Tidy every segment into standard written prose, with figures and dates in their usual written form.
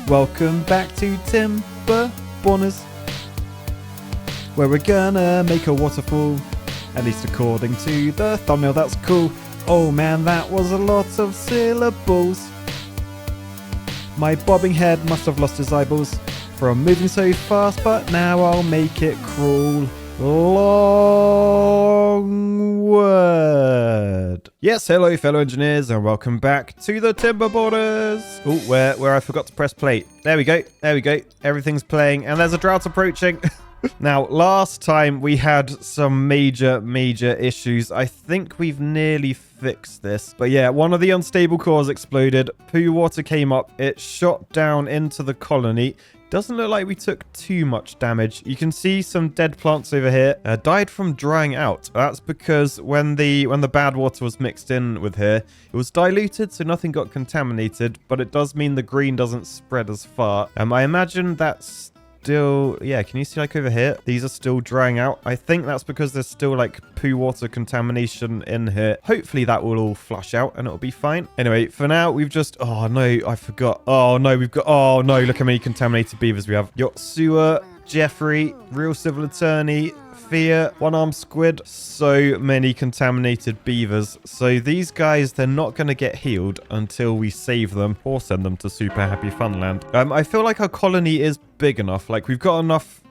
Welcome back to Timberborners, where we're gonna make a waterfall, at least according to the thumbnail. That's cool. Oh man, that was a lot of syllables. My bobbing head must have lost his eyeballs from moving so fast, but now I'll make it crawl. Long word. Yes, hello fellow engineers, and welcome back to the Timberborners. Oh, where I forgot to press play. There we go. Everything's playing, and there's a drought approaching. Now, last time we had some major issues. I think we've nearly fixed this. But yeah, one of the unstable cores exploded. Poo water came up. It shot down into the colony. Doesn't look like we took too much damage. You can see some dead plants over here. Died from drying out. That's because when the bad water was mixed in with here, it was diluted, so nothing got contaminated. But it does mean the green doesn't spread as far. I imagine that's still, yeah, can you see like over here? These are still drying out. I think that's because there's still like poo water contamination in here. Hopefully that will all flush out and it'll be fine. Anyway, for now, we've just, oh no, I forgot. Oh no, oh no, look how many contaminated beavers we have. Yotsua, Jeffrey, Real Civil Attorney, Fear, One-Armed Squid, so many contaminated beavers. So these guys, they're not going to get healed until we save them or send them to Super Happy Funland. I feel like our colony is big enough. Like we've got enough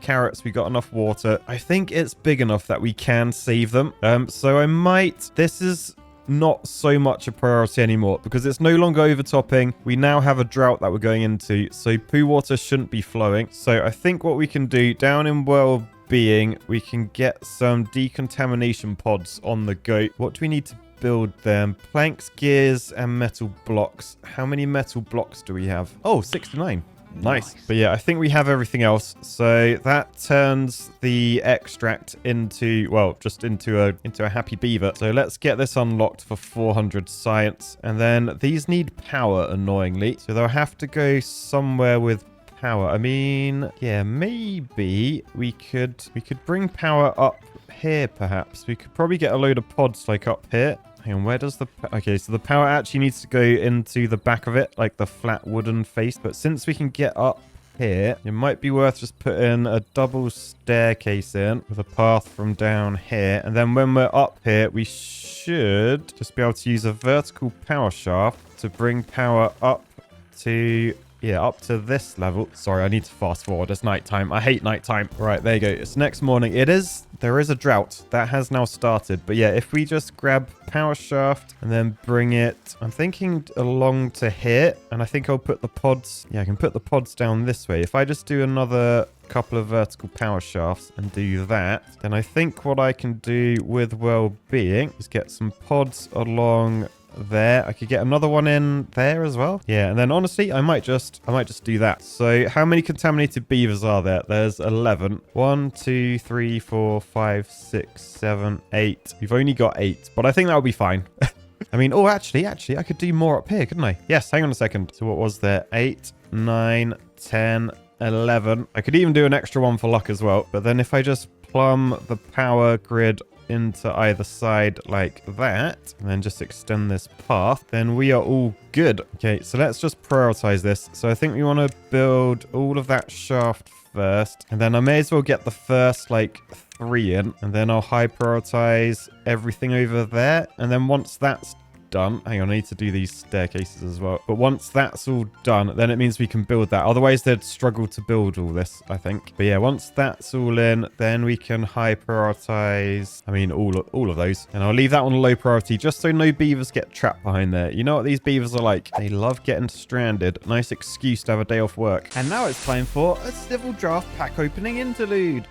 carrots, we got enough water. I think it's big enough that we can save them. So I might, this is not so much a priority anymore because it's no longer overtopping. We now have a drought that we're going into, so poo water shouldn't be flowing. So I think what we can do down in well-being, we can get some decontamination pods on the go. What do we need to build them? Planks, gears, and metal blocks. How many metal blocks do we have? Oh, 69. Nice. But yeah, I think we have everything else. So that turns the extract into, well, just into a happy beaver. So let's get this unlocked for 400 science. And then these need power, annoyingly. So they'll have to go somewhere with power. I mean, yeah, maybe we could bring power up here, perhaps. We could probably get a load of pods like up here. Hang on, where does the... Okay, so the power actually needs to go into the back of it, like the flat wooden face. But since we can get up here, it might be worth just putting a double staircase in with a path from down here. And then when we're up here, we should just be able to use a vertical power shaft to bring power up to... yeah, up to this level. Sorry, I need to fast forward. It's nighttime. I hate nighttime. Right, there you go. It's next morning. There is a drought that has now started. But yeah, if we just grab power shaft and then bring it, I'm thinking along to here. And I think I'll put the pods. Yeah, I can put the pods down this way. If I just do another couple of vertical power shafts and do that, then I think what I can do with well-being is get some pods along there. I could get another one in there as well. Yeah, and then honestly, I might just do that. So how many contaminated beavers are there? There's 11. 1, 2, 3, 4, 5, 6, 7, 8. We've only got 8, but I think that'll be fine. I mean, oh, actually, I could do more up here, couldn't I? Yes, hang on a second. So what was there? 8, 9, 10, 11. I could even do an extra one for luck as well. But then if I just plumb the power grid into either side like that, and then just extend this path, then we are all good. Okay, so let's just prioritize this. So I think we want to build all of that shaft first, and then I may as well get the first like 3 in, and then I'll high prioritize everything over there. And then once that's done, hang on, I need to do these staircases as well. But once that's all done, then it means we can build that. Otherwise, they'd struggle to build all this, I think. But yeah, once that's all in, then we can high prioritize, I mean, all of those. And I'll leave that on low priority just so no beavers get trapped behind there. You know what these beavers are like? They love getting stranded. Nice excuse to have a day off work. And now it's time for a civil draft pack opening interlude.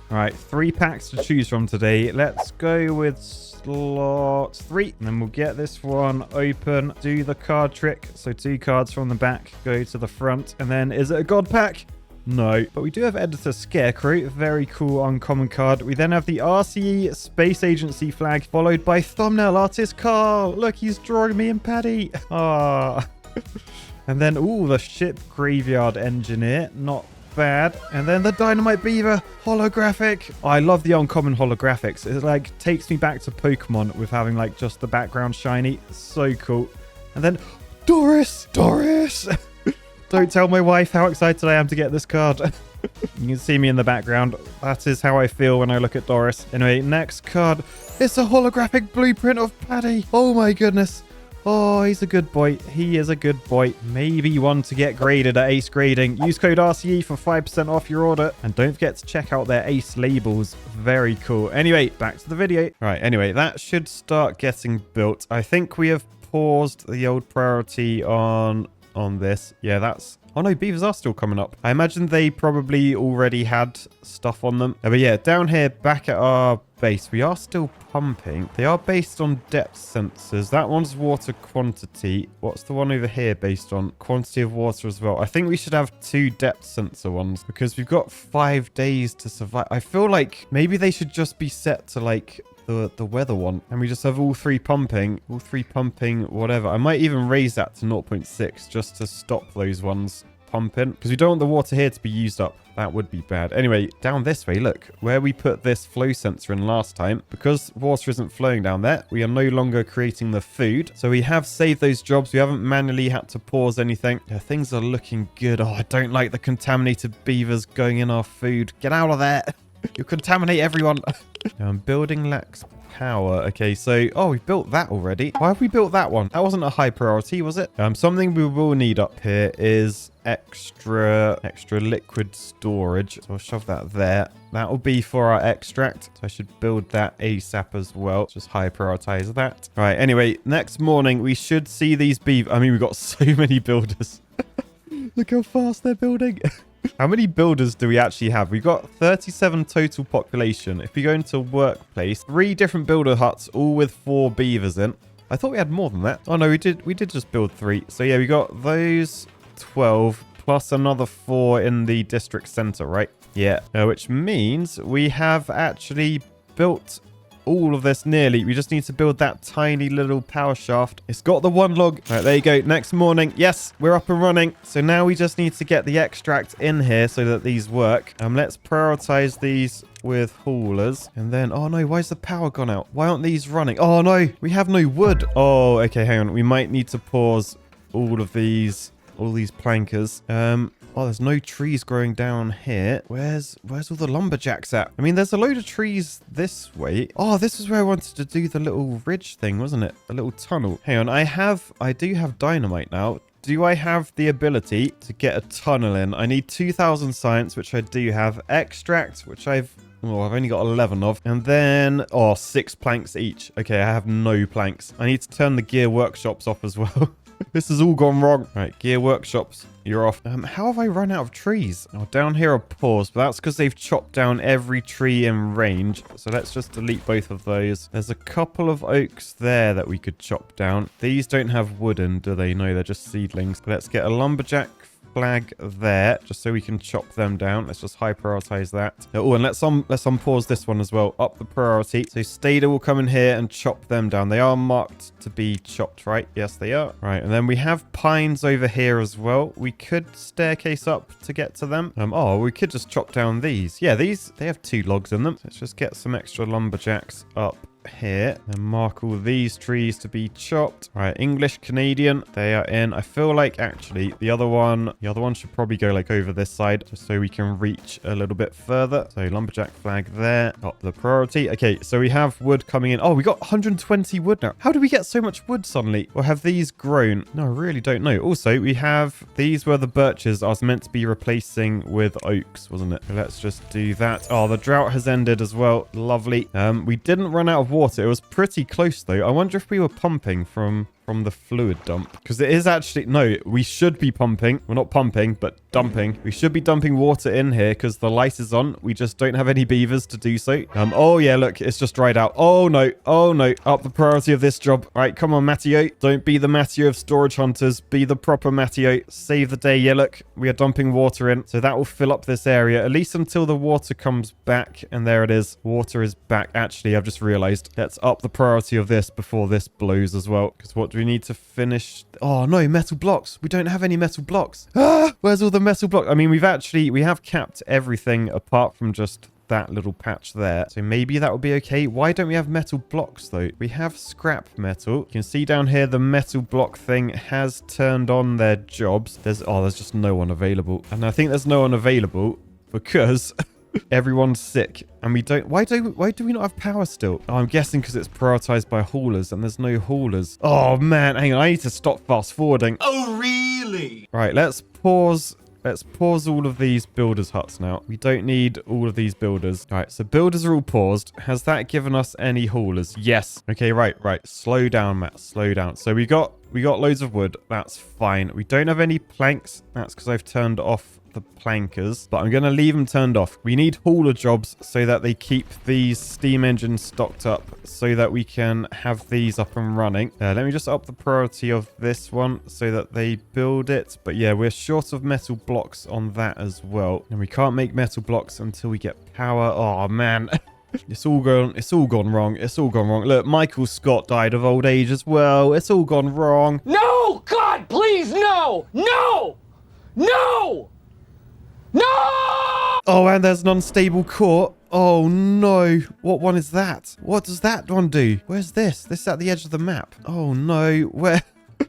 All right, 3 packs to choose from today. Let's go with slot 3. And then we'll get this one open. Do the card trick. So 2 cards from the back go to the front. And then is it a god pack? No. But we do have Editor Scarecrow. Very cool uncommon card. We then have the RCE Space Agency flag, followed by Thumbnail Artist Carl. Look, he's drawing me and Paddy. Ah. And then, ooh, the Ship Graveyard Engineer. Not bad. And then the Dynamite Beaver holographic. Oh, I love the uncommon holographics. It like takes me back to Pokemon with having like just the background shiny. So cool. And then Doris. Don't tell my wife how excited I am to get this card. You can see me in the background. That is how I feel when I look at Doris. Anyway, next card. It's a holographic blueprint of Paddy. Oh my goodness. Oh, he's a good boy. He is a good boy. Maybe one to get graded at Ace Grading. Use code RCE for 5% off your order. And don't forget to check out their Ace labels. Very cool. Anyway, back to the video. Right, anyway, that should start getting built. I think we have paused the old priority on this. Yeah, that's... Oh no, beavers are still coming up. I imagine they probably already had stuff on them. But yeah, down here, back at our base, we are still pumping. They are based on depth sensors. That one's water quantity. What's the one over here based on? Quantity of water as well. I think we should have 2 depth sensor ones because we've got 5 days to survive. I feel like maybe they should just be set to like the weather one, and we just have all three pumping whatever. I might even raise that to 0.6 just to stop those ones pumping, because we don't want the water here to be used up. That would be bad. Anyway, down this way, look, where we put this flow sensor in last time, because water isn't flowing down there, we are no longer creating the food. So we have saved those jobs. We haven't manually had to pause anything. Yeah, things are looking good. Oh, I don't like the contaminated beavers going in our food. Get out of there. You contaminate everyone. Building lacks power. Okay, so... Oh, we built that already. Why have we built that one? That wasn't a high priority, was it? Something we will need up here is extra liquid storage. So I'll shove that there. That will be for our extract. So I should build that ASAP as well. Just high prioritize that. Right, anyway, next morning we should see these beavers. I mean, we've got so many builders. Look how fast they're building. How many builders do we actually have? We've got 37 total population. If we go into workplace, 3 different builder huts, all with 4 beavers in. I thought we had more than that. Oh no, we did just build 3. So yeah, we got those 12 plus another 4 in the district center, right? Yeah, which means we have actually built all of this nearly. We just need to build that tiny little power shaft. It's got the 1 log. All right, there you go. Next morning. Yes, we're up and running. So now we just need to get the extract in here so that these work. Let's prioritize these with haulers. And then, oh no, why's the power gone out? Why aren't these running? Oh no, we have no wood. Oh, okay, hang on. We might need to pause all these plankers. Oh, there's no trees growing down here. Where's all the lumberjacks at? I mean, there's a load of trees this way. Oh, this is where I wanted to do the little ridge thing, wasn't it? A little tunnel. Hang on, I do have dynamite now. Do I have the ability to get a tunnel in? I need 2,000 science, which I do have. Extract, which I've only got 11 of. And then, 6 planks each. Okay, I have no planks. I need to turn the gear workshops off as well. This has all gone wrong. Right, gear workshops, you're off. How have I run out of trees? Oh, down here are paused, but that's because they've chopped down every tree in range. So let's just delete both of those. There's a couple of oaks there that we could chop down. These don't have wooden, do they? No, they're just seedlings. Let's get a lumberjack flag there, just so we can chop them down. Let's just high prioritize that. Oh, and let's unpause this one as well. Up the priority. So Stader will come in here and chop them down. They are marked to be chopped, right? Yes, they are. Right, and then we have pines over here as well. We could staircase up to get to them. We could just chop down these. Yeah, they have 2 logs in them. Let's just get some extra lumberjacks up here and mark all these trees to be chopped. Right, English Canadian, they are in. I feel like actually the other one should probably go like over this side just so we can reach a little bit further. So lumberjack flag there, up the priority. Okay, so we have wood coming in. Oh, we got 120 wood now. How do we get so much wood suddenly? Or have these grown? No, I really don't know. Also, we have these were the birches I was meant to be replacing with oaks, wasn't it? Let's just do that. Oh, the drought has ended as well. Lovely. We didn't run out of water. It was pretty close though. I wonder if we were pumping from the fluid dump, because it is actually, no, we should be pumping. We're not pumping, but dumping. We should be dumping water in here because the light is on. We just don't have any beavers to do so. Oh yeah, look, it's just dried out. Oh no, up the priority of this job. Right, come on, Matteo. Don't be the Matteo of storage hunters. Be the proper Matteo. Save the day. Yeah, look, we are dumping water in, so that will fill up this area at least until the water comes back. And there it is. Water is back. Actually, I've just realized. Let's up the priority of this before this blows as well, because what do we need to finish? Oh no, metal blocks. We don't have any metal blocks. Where's all the metal blocks? I mean, we have capped everything apart from just that little patch there. So maybe that would be okay. Why don't we have metal blocks, though? We have scrap metal. You can see down here the metal block thing has turned on their jobs. There's just no one available. And I think there's no one available because everyone's sick. And we don't... Why do we not have power still? Oh, I'm guessing because it's prioritized by haulers and there's no haulers. Oh, man. Hang on. I need to stop fast forwarding. Oh, really? Right, let's pause... Let's pause all of these builders' huts now. We don't need all of these builders. All right, so builders are all paused. Has that given us any haulers? Yes. Okay, right. Slow down, Matt. Slow down. So we got loads of wood. That's fine. We don't have any planks. That's because I've turned off the plankers, but I'm going to leave them turned off. We need hauler jobs so that they keep these steam engines stocked up so that we can have these up and running. Let me just up the priority of this one so that they build it. But yeah, we're short of metal blocks on that as well. And we can't make metal blocks until we get power. Oh, man. It's all gone wrong. It's all gone wrong. Look, Michael Scott died of old age as well. It's all gone wrong. No! God, please, no! No! No! No! Oh, and there's an unstable core. Oh, no. What one is that? What does that one do? Where's this? This is at the edge of the map. Oh, no. Where?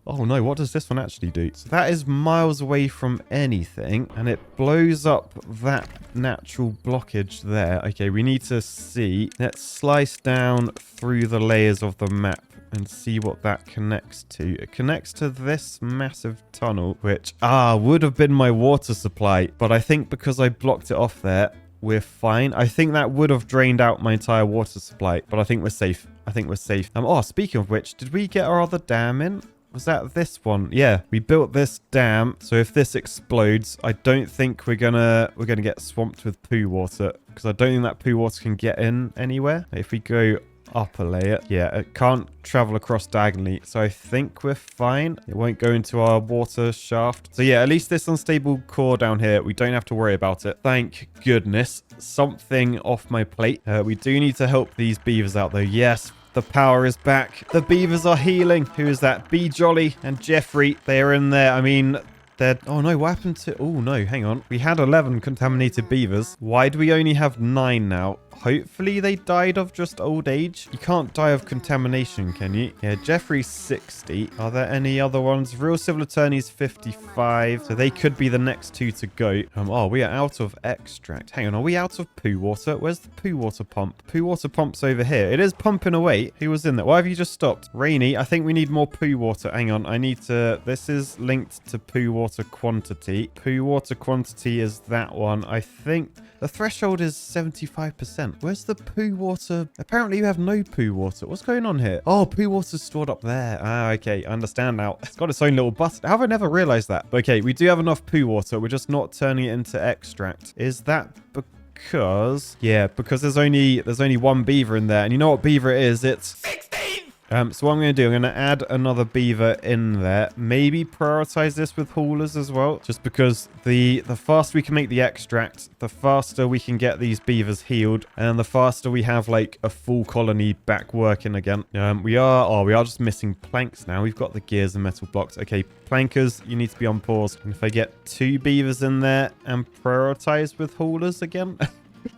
Oh, no. What does this one actually do? So that is miles away from anything, and it blows up that natural blockage there. Okay, we need to see. Let's slice down through the layers of the map and see what that connects to. It connects to this massive tunnel, which, would have been my water supply. But I think because I blocked it off there, we're fine. I think that would have drained out my entire water supply, but I think we're safe. I think we're safe. Speaking of which, did we get our other dam in? Was that this one? Yeah, we built this dam. So if this explodes, I don't think we're gonna get swamped with poo water, because I don't think that poo water can get in anywhere. If we go up a layer, yeah, it can't travel across diagonally, so I think we're fine. It won't go into our water shaft. So yeah, at least this unstable core down here, we don't have to worry about it. Thank goodness. Something off my plate. We do need to help these beavers out though. Yes, the power is back. The beavers are healing. Who is that? Be Jolly and Jeffrey. They are in there. I mean, they're... Oh no, what happened to... Oh no, hang on. We had 11 contaminated beavers. Why do we only have 9 now? Hopefully they died of just old age. You can't die of contamination, can you? Yeah, Jeffrey's 60. Are there any other ones? Real Civil Attorney's 55. So they could be the next 2 to go. We are out of extract. Hang on, are we out of poo water? Where's the poo water pump? Poo water pump's over here. It is pumping away. Who was in there? Why have you just stopped? Rainy, I think we need more poo water. Hang on, I need to... This is linked to poo water quantity. Poo water quantity is that one. I think... The threshold is 75%. Where's the poo water? Apparently you have no poo water. What's going on here? Oh, poo water's stored up there. Okay, I understand now. It's got its own little button. How have I never realized that? Okay, we do have enough poo water. We're just not turning it into extract. Is that because... Yeah, because there's only one beaver in there. And you know what beaver it is? It's... 16! So what I'm going to do, I'm going to add another beaver in there. Maybe prioritize this with haulers as well. Just because the faster we can make the extract, the faster we can get these beavers healed. And the faster we have like a full colony back working again. We are just missing planks now. We've got the gears and metal blocks. Okay, plankers, you need to be on pause. And if I get 2 beavers in there and prioritize with haulers again.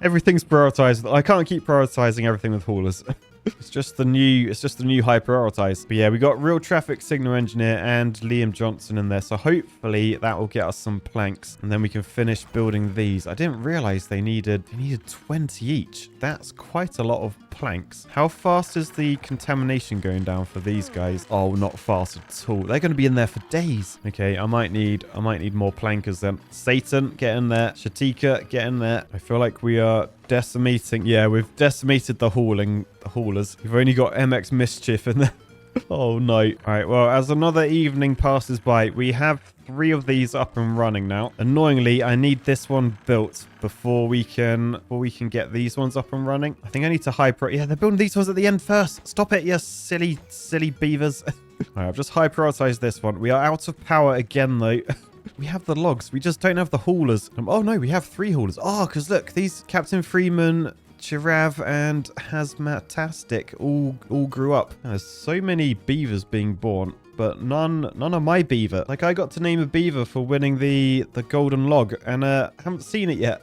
Everything's prioritized. I can't keep prioritizing everything with haulers. It's just the new high prioritize. But yeah, we got Real Traffic Signal Engineer and Liam Johnson in there. So hopefully that will get us some planks and then we can finish building these. I didn't realize they needed 20 each. That's quite a lot of planks. How fast is the contamination going down for these guys? Oh, not fast at all. They're going to be in there for days. Okay, I might need more plankers then. Satan, get in there. Shatika, get in there. I feel like we are decimating. Yeah, we've decimated the haulers. We've only got MX Mischief in there. Oh no. All right, well, as another evening passes by, we have 3 of these up and running now. Annoyingly, I need this one built before we can get these ones up and running. I think I need to yeah, they're building these ones at the end first. Stop it, you silly beavers. All right, I've just high prioritized this one. We are out of power again though. We have the logs. We just don't have the haulers. Oh no, we have 3 haulers. Oh, because look, these Captain Freeman, Chirav, and Hazmatastic all grew up. There's so many beavers being born, but none of my beaver. Like, I got to name a beaver for winning the golden log, and I haven't seen it yet.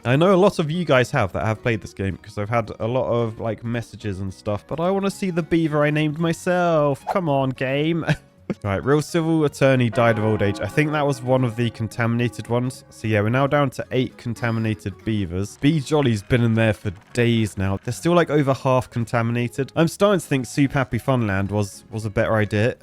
I know a lot of you guys that have played this game because I've had a lot of like messages and stuff, but I want to see the beaver I named myself. Come on, game. Right, real civil attorney died of old age. I think that was one of the contaminated ones. So yeah, we're now down to 8 contaminated beavers. Bee Jolly's been in there for days now. They're still like over half contaminated. I'm starting to think Soup Happy Funland was a better idea.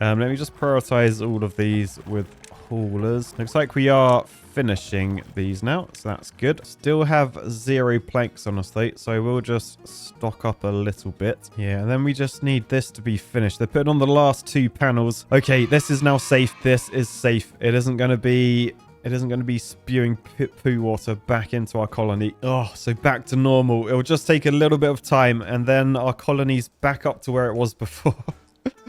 Let me just prioritize all of these with haulers. Looks like we are finishing these now, so that's good. Still have 0 planks on us though, so we'll just stock up a little bit. Yeah, and then we just need this to be finished. They're putting on the last 2 panels. Okay, this is now safe. This is safe. It isn't going to be spewing poo water back into our colony. Oh, so back to normal. It'll just take a little bit of time, and then our colony's back up to where it was before.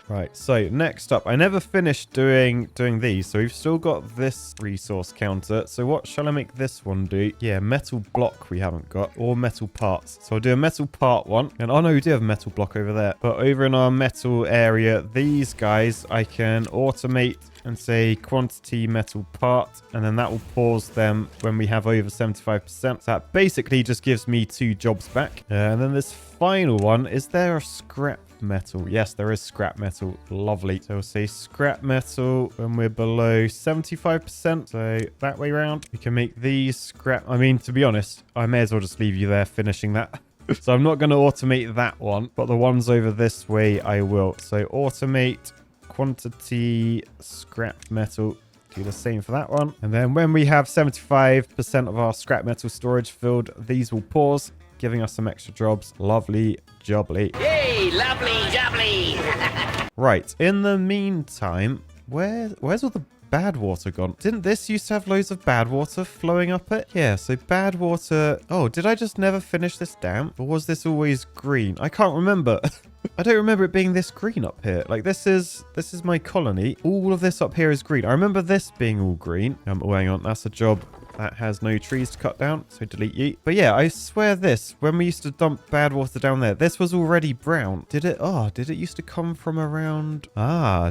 Right, so next up, I never finished doing these, so we've still got this resource counter. So what shall I make this one do? Yeah, metal block we haven't got, or metal parts. So I'll do a metal part one. And oh no, we do have metal block over there. But over in our metal area, these guys, I can automate and say quantity metal part, and then that will pause them when we have over 75%. So that basically just gives me 2 jobs back. And then this final one, is there a scrap metal? Yes, there is scrap metal. Lovely. So we'll say scrap metal when we're below 75%. So that way around, we can make these scrap. I mean, to be honest, I may as well just leave you there finishing that. So I'm not going to automate that one, but the ones over this way I will. So automate quantity scrap metal. Do the same for that one. And then when we have 75% of our scrap metal storage filled, these will pause, giving us some extra jobs. Lovely jubbly. Yay, lovely jubbly. Right. In the meantime, where's all the bad water gone? Didn't this used to have loads of bad water flowing up it? Yeah, so bad water. Oh, did I just never finish this dam? Or was this always green? I can't remember. I don't remember it being this green up here. Like this is my colony. All of this up here is green. I remember this being all green. Oh, hang on. That's a job that has no trees to cut down, so delete you. But yeah, I swear this, when we used to dump bad water down there, this was already brown. Did it used to come from around?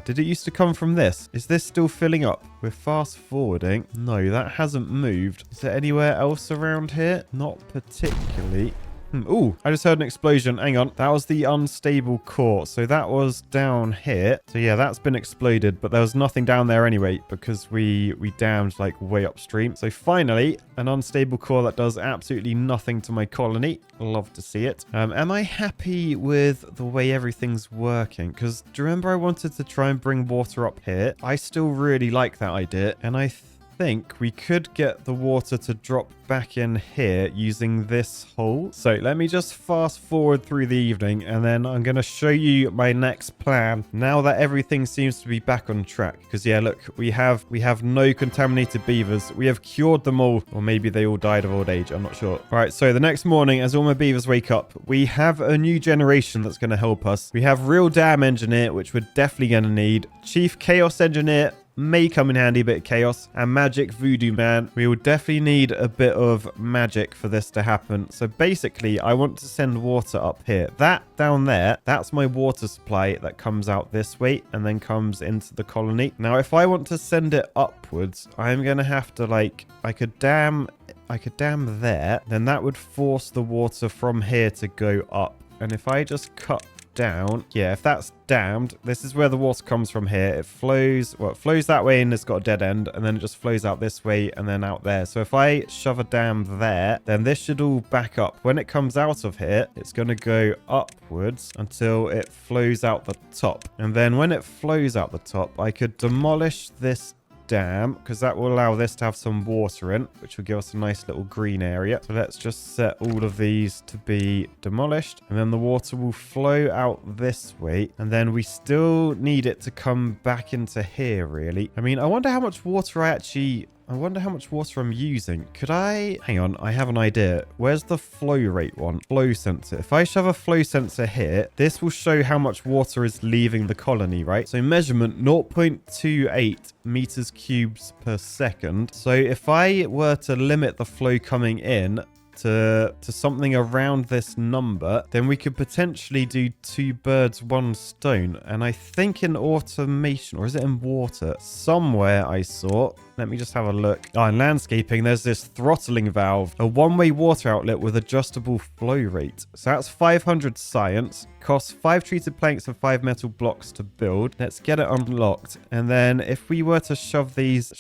Did it used to come from this? Is this still filling up? We're fast forwarding. No, that hasn't moved. Is there anywhere else around here? Not particularly. Ooh, I just heard an explosion. Hang on. That was the unstable core. So that was down here. So yeah, that's been exploded, but there was nothing down there anyway because we dammed like way upstream. So finally, an unstable core that does absolutely nothing to my colony. Love to see it. Am I happy with the way everything's working? Because do you remember I wanted to try and bring water up here? I still really like that idea. And I think we could get the water to drop back in here using this hole. So let me just fast forward through the evening, and then I'm going to show you my next plan now that everything seems to be back on track. Because yeah, look, we have no contaminated beavers. We have cured them all, or maybe they all died of old age. I'm not sure. All right, so the next morning, as all my beavers wake up, we have a new generation that's going to help us. We have real dam engineer, which we're definitely going to need. Chief chaos engineer may come in handy, a bit of chaos, and magic voodoo man. We will definitely need a bit of magic for this to happen. So basically, I want to send water up here. That down there, that's my water supply that comes out this way and then comes into the colony. Now, if I want to send it upwards, I'm going to have to like, I could dam there, then that would force the water from here to go up. And if I just cut down, yeah, if that's dammed, this is where the water comes from here. It flows that way and it's got a dead end, and then it just flows out this way and then out there. So if I shove a dam there, then this should all back up. When it comes out of here, it's going to go upwards until it flows out the top. And then when it flows out the top, I could demolish this dam because that will allow this to have some water in, which will give us a nice little green area. So let's just set all of these to be demolished, and then the water will flow out this way, and then we still need it to come back into here really. I mean, I wonder how much water I'm using. Could I... Hang on, I have an idea. Where's the flow rate one? Flow sensor. If I shove a flow sensor here, this will show how much water is leaving the colony, right? So measurement 0.28 meters cubes per second. So if I were to limit the flow coming in to something around this number, then we could potentially do 2 birds, 1 stone. And I think in automation, or is it in water? Somewhere I saw. Let me just have a look. Oh, in landscaping, there's this throttling valve, a one-way water outlet with adjustable flow rate. So that's 500 science, costs 5 treated planks and 5 metal blocks to build. Let's get it unlocked. And then if we were to shove these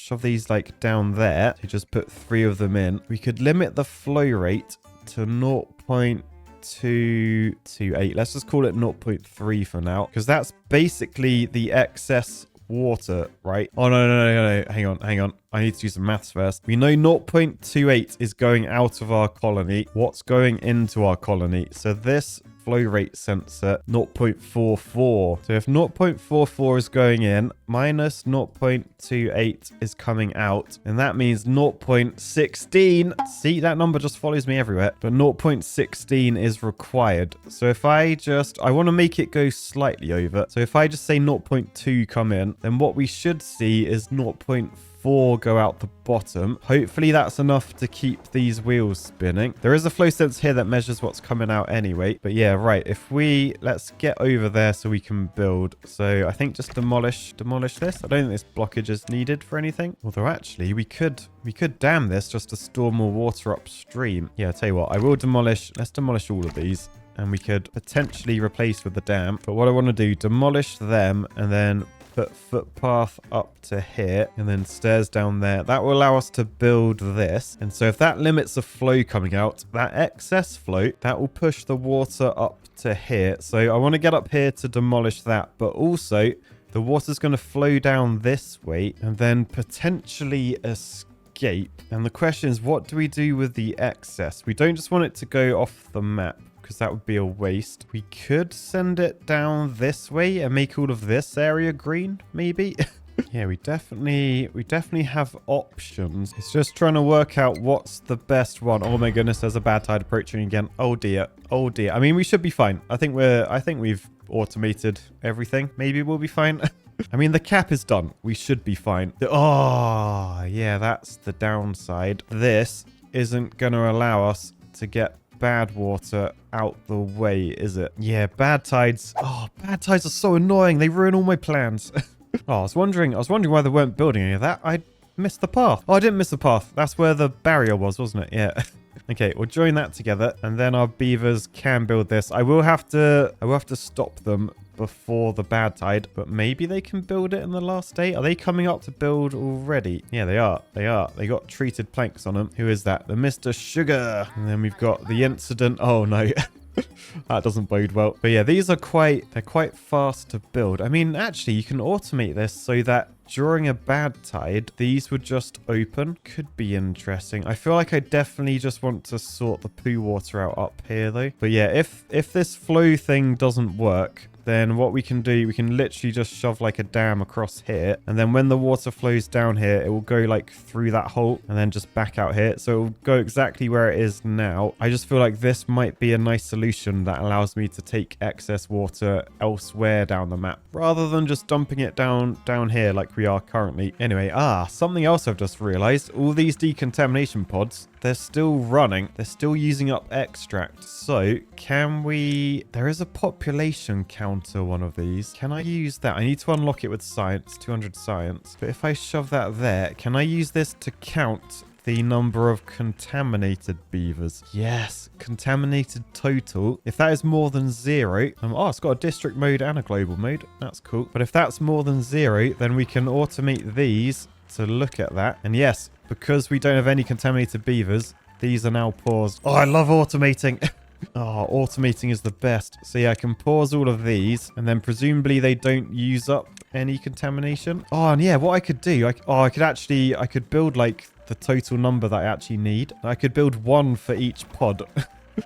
like down there, to just put 3 of them in, we could limit the flow rate to 0.228. Let's just call it 0.3 for now, because that's basically the excess water, right? Oh, no. Hang on. I need to do some maths first. We know 0.28 is going out of our colony. What's going into our colony? So this flow rate sensor, 0.44. So if 0.44 is going in, minus 0.28 is coming out, and that means 0.16. See, that number just follows me everywhere. But 0.16 is required. So if I want to make it go slightly over. So if I just say 0.2 come in, then what we should see is 0.4 go out the bottom. Hopefully that's enough to keep these wheels spinning. There is a flow sensor here that measures what's coming out anyway. But yeah, right. Let's get over there so we can build. So I think just demolish this. I don't think this blockage is needed for anything. Although actually we could dam this just to store more water upstream. Yeah, I'll tell you what, let's demolish all of these. And we could potentially replace with the dam. But what I want to do, demolish them and then put footpath up to here and then stairs down there. That will allow us to build this. And so if that limits the flow coming out, that excess flow, that will push the water up to here. So I want to get up here to demolish that, but also the water's going to flow down this way and then potentially escape. And the question is, what do we do with the excess? We don't just want it to go off the map, because that would be a waste. We could send it down this way and make all of this area green, maybe. Yeah, we definitely have options. It's just trying to work out what's the best one. Oh my goodness, there's a bad tide approaching again. Oh dear. I mean, we should be fine. I think we've automated everything. Maybe we'll be fine. I mean, the cap is done. We should be fine. Oh, yeah, that's the downside. This isn't going to allow us to get bad water out the way, is it? Yeah, bad tides. Oh, bad tides are so annoying. They ruin all my plans. Oh, I was wondering why they weren't building any of that. I missed the path. Oh, I didn't miss the path. That's where the barrier was, wasn't it? Yeah. Okay, we'll join that together, and then our beavers can build this. I will have to stop them before the bad tide, but maybe they can build it in the last day. Are they coming up to build already? Yeah, they are. They got treated planks on them. Who is that? The Mr. Sugar. And then we've got the incident. Oh no. That doesn't bode well. But yeah, these are they're quite fast to build. I mean, actually, you can automate this so that during a bad tide, these would just open. Could be interesting. I feel like I definitely just want to sort the poo water out up here, though. But yeah, if this flow thing doesn't work, then what we can do, we can literally just shove like a dam across here. And then when the water flows down here, it will go like through that hole and then just back out here. So it will go exactly where it is now. I just feel like this might be a nice solution that allows me to take excess water elsewhere down the map rather than just dumping it down here like we are currently. Anyway, something else I've just realized. All these decontamination pods, they're still running. They're still using up extract. So there is a population counter, one of these. Can I use that? I need to unlock it with science, 200 science. But if I shove that there, can I use this to count the number of contaminated beavers? Yes, contaminated total. If that is more than 0, it's got a district mode and a global mode. That's cool. But if that's more than 0, then we can automate these to look at that. And yes, because we don't have any contaminated beavers, these are now paused. Oh, I love automating. Oh, automating is the best. So yeah, I can pause all of these, and then presumably they don't use up any contamination. Oh, and yeah, what I could do, I could build like the total number that I actually need. I could build 1 for each pod.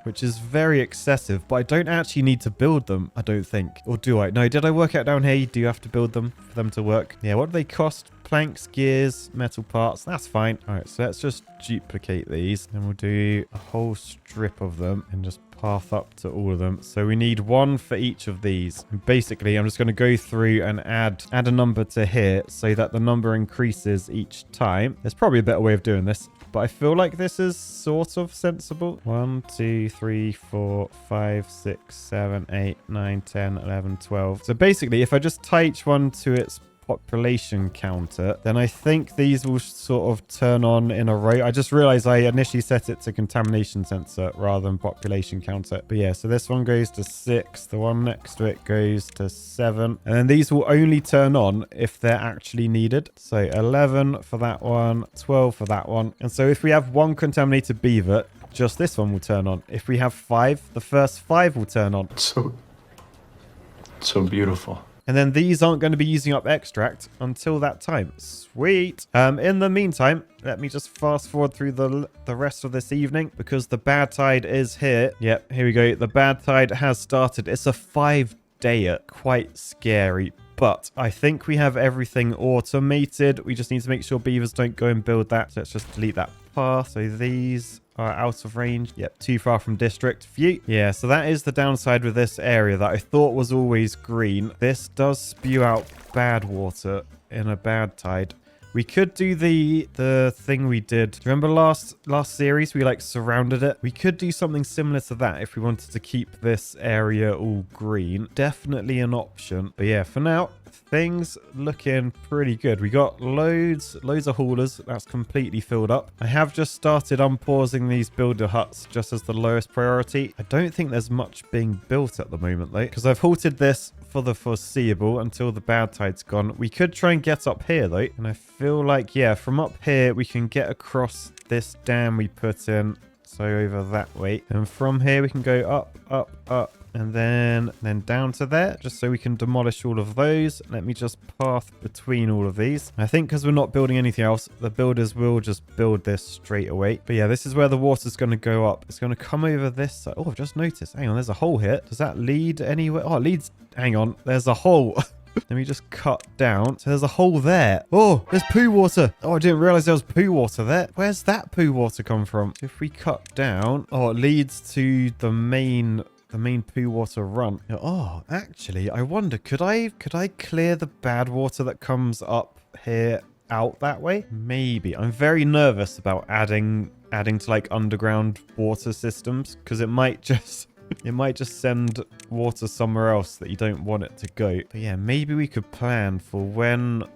Which is very excessive, but I don't actually need to build them, I don't think. Or do I? No, did I work out down here? You do have to build them for them to work. Yeah, what do they cost planks, gears, metal parts. That's fine. All right, so let's just duplicate these. And we'll do a whole strip of them and just path up to all of them. So we need one for each of these. And basically, I'm just going to go through and add a number to here so that the number increases each time. There's probably a better way of doing this, but I feel like this is sort of sensible. 1, 2, 3, 4, 5, 6, 7, 8, 9, 10, 11, 12. So basically, if I just tie each one to its population counter, then I think these will sort of turn on in a row. I just realized I initially set it to contamination sensor rather than population counter. But yeah, so this one goes to 6. The one next to it goes to 7. And then these will only turn on if they're actually needed. So 11 for that one, 12 for that one. And so if we have one contaminated beaver, just this one will turn on. If we have 5, the first 5 will turn on. So beautiful. And then these aren't going to be using up extract until that time. Sweet. In the meantime, let me just fast forward through the rest of this evening because the bad tide is here. Yep, here we go. The bad tide has started. It's a 5-dayer. Quite scary. But I think we have everything automated. We just need to make sure beavers don't go and build that. So let's just delete that path. So these are out of range. Yep, too far from district. Phew. Yeah, so that is the downside with this area that I thought was always green. This does spew out bad water in a bad tide. We could do the thing we did. Do you remember last series? We like surrounded it. We could do something similar to that if we wanted to keep this area all green. Definitely an option. But yeah, for now, things looking pretty good. We got loads of haulers. That's completely filled up. I have just started unpausing these builder huts just as the lowest priority. I don't think there's much being built at the moment though, because I've halted this for the foreseeable until the bad tide's gone. We could try and get up here though, and I feel like, yeah, from up here we can get across this dam we put in, so over that way, and from here we can go up and then down to there, just so we can demolish all of those. Let me just path between all of these. I think because we're not building anything else, the builders will just build this straight away. But yeah, this is where the water's going to go up. It's going to come over this side. Oh, I've just noticed. Hang on, there's a hole here. Does that lead anywhere? Oh, it leads... Hang on, there's a hole. Let me just cut down. So there's a hole there. Oh, there's poo water. Oh, I didn't realize there was poo water there. Where's that poo water come from? If we cut down... Oh, it leads to the main poo water run. Oh, actually, I wonder, could I clear the bad water that comes up here out that way? Maybe. I'm very nervous about adding to like underground water systems because it might just send water somewhere else that you don't want it to go. But yeah, maybe we could plan for when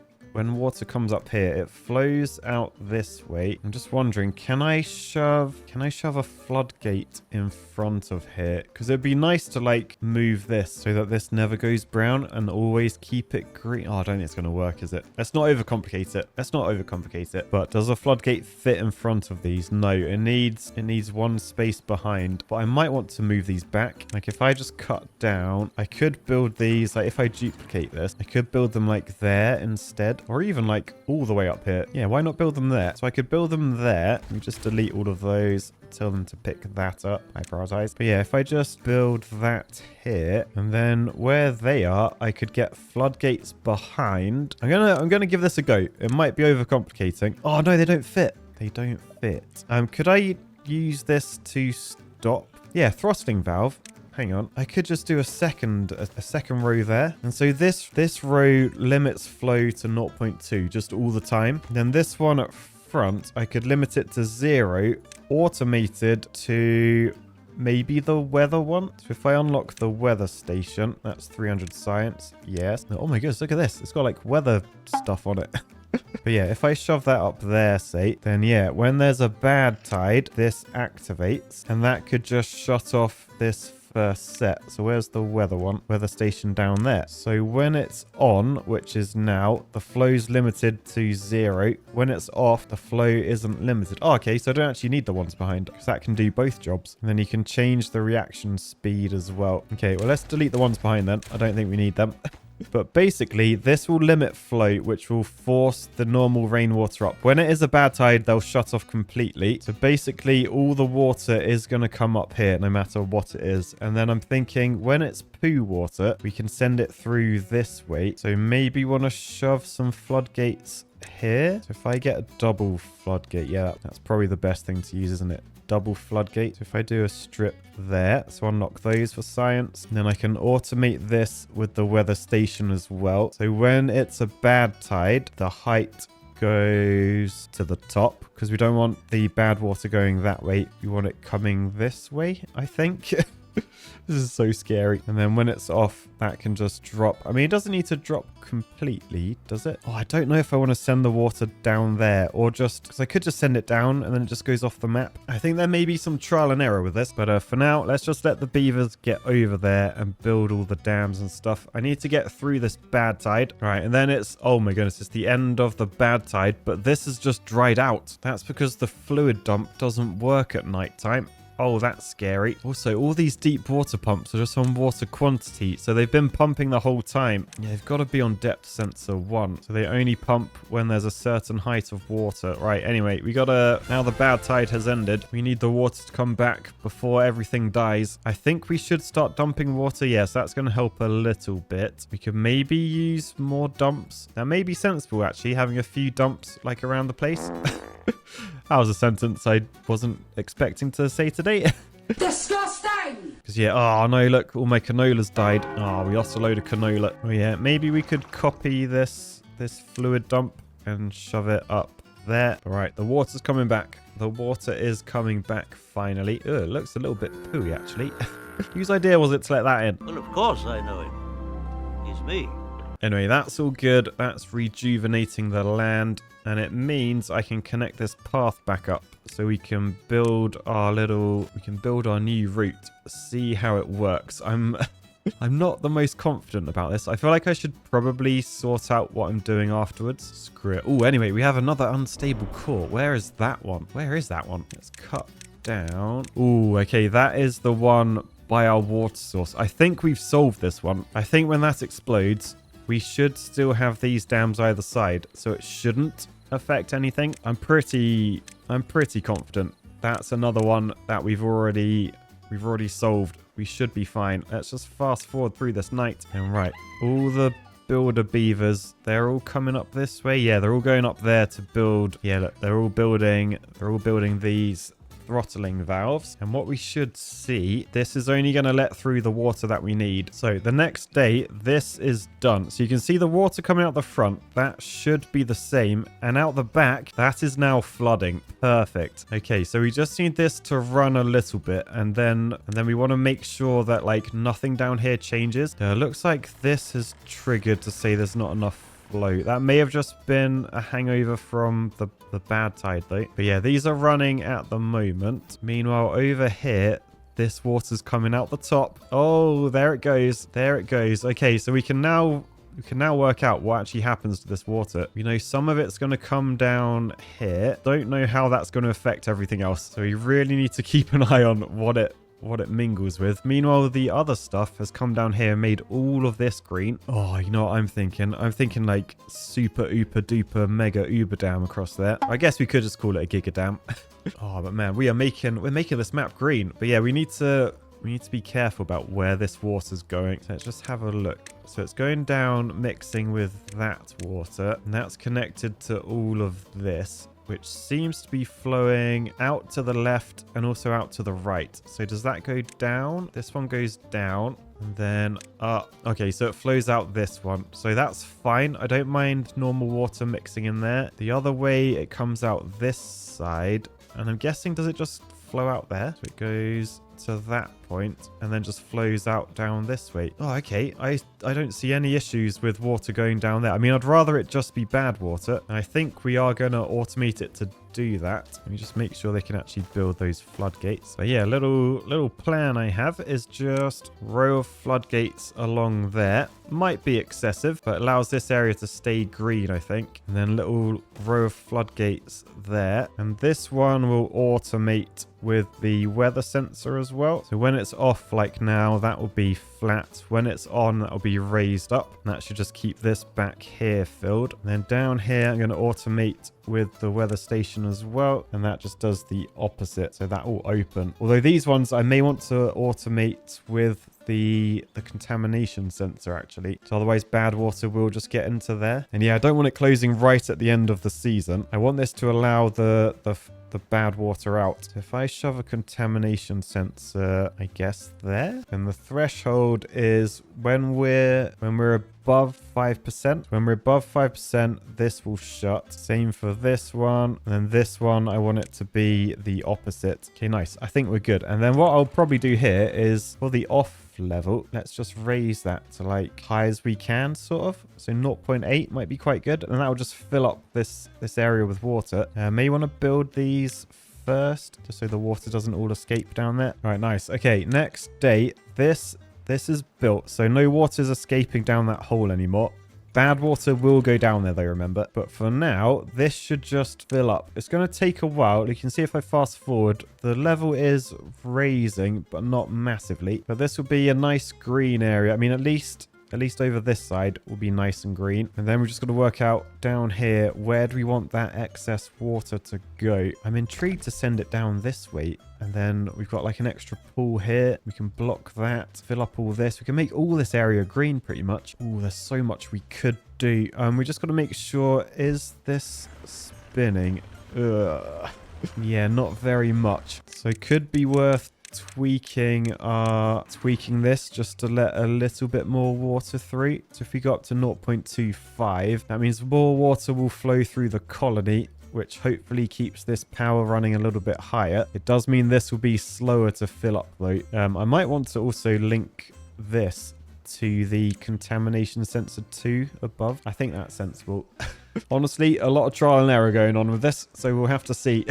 water comes up here, it flows out this way. I'm just wondering, can I shove a floodgate in front of here? Because it'd be nice to like move this so that this never goes brown and always keep it green. Oh, I don't think it's going to work, is it? Let's not overcomplicate it. But does a floodgate fit in front of these? No, it needs one space behind. But I might want to move these back. Like if I just cut down, I could build these. Like if I duplicate this, I could build them like there instead. Or even like all the way up here. Yeah, why not build them there? So I could build them there. Let me just delete all of those. Tell them to pick that up. I prioritize. But yeah, if I just build that here, and then where they are, I could get floodgates behind. I'm gonna give this a go. It might be overcomplicating. Oh no, they don't fit. They don't fit. Could I use this to stop? Yeah, throttling valve. Hang on, I could just do a second row there. And so this row limits flow to 0.2 just all the time. Then this one up front, I could limit it to 0, automated to maybe the weather one. So if I unlock the weather station, that's 300 science. Yes. Oh my goodness, look at this. It's got like weather stuff on it. But yeah, if I shove that up there, say, then yeah, when there's a bad tide, this activates, and that could just shut off this first set. So where's the weather one? Weather station down there. So when it's on, which is now, the flow's limited to 0. When it's off, the flow isn't limited. Oh, okay, so I don't actually need the ones behind because that can do both jobs. And then you can change the reaction speed as well. Okay, well, let's delete the ones behind then. I don't think we need them. But basically, this will limit flow, which will force the normal rainwater up. When it is a bad tide, they'll shut off completely. So basically, all the water is going to come up here, no matter what it is. And then I'm thinking, when it's poo water, we can send it through this way. So maybe want to shove some floodgates here. So if I get a double floodgate, yeah, that's probably the best thing to use, isn't it? Double floodgate. So if I do a strip there, so unlock those for science, and then I can automate this with the weather station as well. So when it's a bad tide, the height goes to the top, because we don't want the bad water going that way. We want it coming this way, I think. This is so scary. And then when it's off, that can just drop. I mean, it doesn't need to drop completely, does it? Oh, I don't know if I want to send the water down there or just... because I could just send it down and then it just goes off the map. I think there may be some trial and error with this. But for now, let's just let the beavers get over there and build all the dams and stuff. I need to get through this bad tide. All right, and then it's... oh my goodness, it's the end of the bad tide. But this is just dried out. That's because the fluid dump doesn't work at nighttime. Oh, that's scary. Also, all these deep water pumps are just on water quantity, so they've been pumping the whole time. Yeah, they've got to be on depth sensor 1, so they only pump when there's a certain height of water. Right, anyway, we gotta... now the bad tide has ended. We need the water to come back before everything dies. I think we should start dumping water. Yes, that's going to help a little bit. We could maybe use more dumps. That may be sensible, actually, having a few dumps, like, around the place. That was a sentence I wasn't expecting to say today. Disgusting! Because yeah, oh no, look, all my canola's died. Oh, we lost a load of canola. Oh yeah, maybe we could copy this fluid dump and shove it up there. All right, the water's coming back. The water is coming back finally. Oh, it looks a little bit pooey, actually. Whose idea was it to let that in? Well, of course I know him. He's me. Anyway, that's all good. That's rejuvenating the land. And it means I can connect this path back up. So we can build our new route. See how it works. I'm not the most confident about this. I feel like I should probably sort out what I'm doing afterwards. Screw it. Oh, anyway, we have another unstable core. Where is that one? Where is that one? Let's cut down. Oh, okay. That is the one by our water source. I think we've solved this one. I think when that explodes, we should still have these dams either side. So it shouldn't affect anything. I'm pretty confident. That's another one that we've already solved. We should be fine. Let's just fast forward through this night. And right, all the builder beavers, they're all coming up this way. Yeah, they're all going up there to build. Yeah, look, they're all building these throttling valves. And what we should see, this is only going to let through the water that we need. So the next day, this is done. So you can see the water coming out the front. That should be the same. And out the back, that is now flooding. Perfect. Okay, so we just need this to run a little bit. And then we want to make sure that like nothing down here changes. Looks like this has triggered to say there's not enough flow. That may have just been a hangover from the bad tide though. But yeah, these are running at the moment. Meanwhile, over here, this water's coming out the top. Oh, there it goes. There it goes. Okay, so we can now work out what actually happens to this water. You know, some of it's going to come down here. Don't know how that's going to affect everything else. So we really need to keep an eye on what it mingles with. Meanwhile, the other stuff has come down here and made all of this green. Oh, you know what I'm thinking? I'm thinking like super ooper duper mega uber dam across there. I guess we could just call it a giga dam. Oh, but man, we're making this map green. But yeah, we need to be careful about where this water's going. So let's just have a look. So it's going down, mixing with that water, and that's connected to all of this, which seems to be flowing out to the left and also out to the right. So does that go down? This one goes down and then up. Okay, so it flows out this one. So that's fine. I don't mind normal water mixing in there. The other way, it comes out this side. And I'm guessing, does it just flow out there? So it goes to that point and then just flows out down this way. Oh, okay. I don't see any issues with water going down there. I mean, I'd rather it just be bad water. And I think we are going to automate it to do that. Let me just make sure they can actually build those floodgates. But yeah, little plan I have is just row of floodgates along there. Might be excessive, but allows this area to stay green, I think. And then little row of floodgates there. And this one will automate with the weather sensor as well. So when when it's off, like now, that will be flat. When it's on, that will be raised up. And that should just keep this back here filled. And then down here, I'm going to automate with the weather station as well. And that just does the opposite. So that will open. Although these ones, I may want to automate with the contamination sensor, actually. So otherwise, bad water will just get into there. And yeah, I don't want it closing right at the end of the season. I want this to allow the bad water out. So if I shove a contamination sensor, I guess there, then the threshold is when we're above 5%. When we're above 5%, this will shut. Same for this one. And then this one, I want it to be the opposite. Okay, nice. I think we're good. And then what I'll probably do here is for the off level, let's just raise that to like high as we can, sort of. So 0.8 might be quite good, and that will just fill up this area with water. May want to build these first just so the water doesn't all escape down there. All right, nice. Okay, next day, this is built, so no water's escaping down that hole anymore. Bad water will go down there though, remember. But for now, this should just fill up. It's going to take a while. You can see if I fast forward, the level is raising, but not massively. But this will be a nice green area. I mean, at least over this side will be nice and green. And then we're just going to work out down here, where do we want that excess water to go? I'm intrigued to send it down this way. And then we've got like an extra pool here. We can block that, fill up all this. We can make all this area green pretty much. Oh, there's so much we could do. We just got to make sure, is this spinning? Ugh. Yeah, not very much. So it could be worth tweaking this just to let a little bit more water through. So if we go up to 0.25, that means more water will flow through the colony, which hopefully keeps this power running a little bit higher. It does mean this will be slower to fill up though. I might want to also link this to the contamination sensor 2 above. I think that's sensible. Honestly, a lot of trial and error going on with this, so we'll have to see.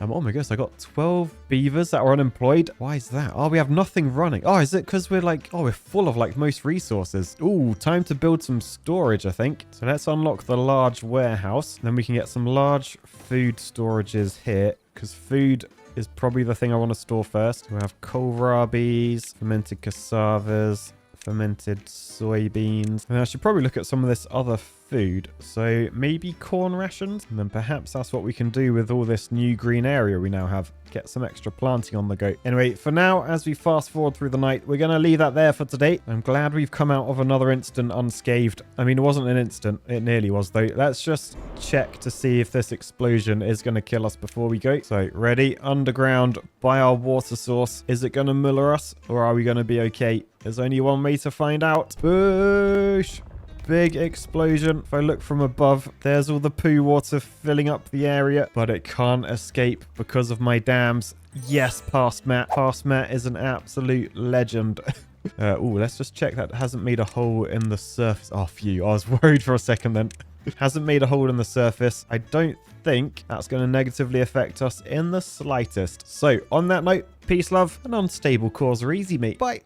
Oh my goodness, I got 12 beavers that are unemployed. Why is that? Oh, we have nothing running. Oh, is it because we're like, oh, we're full of like most resources. Ooh, time to build some storage, I think. So let's unlock the large warehouse. Then we can get some large food storages here, because food is probably the thing I want to store first. We have kohlrabies, fermented cassavas, fermented soybeans. And I should probably look at some of this other food. So maybe corn rations. And then perhaps that's what we can do with all this new green area we now have. Get some extra planting on the go. Anyway, for now, as we fast forward through the night, we're going to leave that there for today. I'm glad we've come out of another instant unscathed. I mean, it wasn't an instant. It nearly was, though. Let's just check to see if this explosion is going to kill us before we go. So, ready? Underground by our water source. Is it going to muller us, or are we going to be okay? There's only one way to find out. Boosh! Big explosion. If I look from above, there's all the poo water filling up the area, but it can't escape because of my dams. Yes, Past Matt. Past Matt is an absolute legend. Let's just check that it hasn't made a hole in the surface. Oh, phew. I was worried for a second then. Hasn't made a hole in the surface. I don't think that's going to negatively affect us in the slightest. So, on that note, peace, love, and unstable cores are easy, mate. Bye.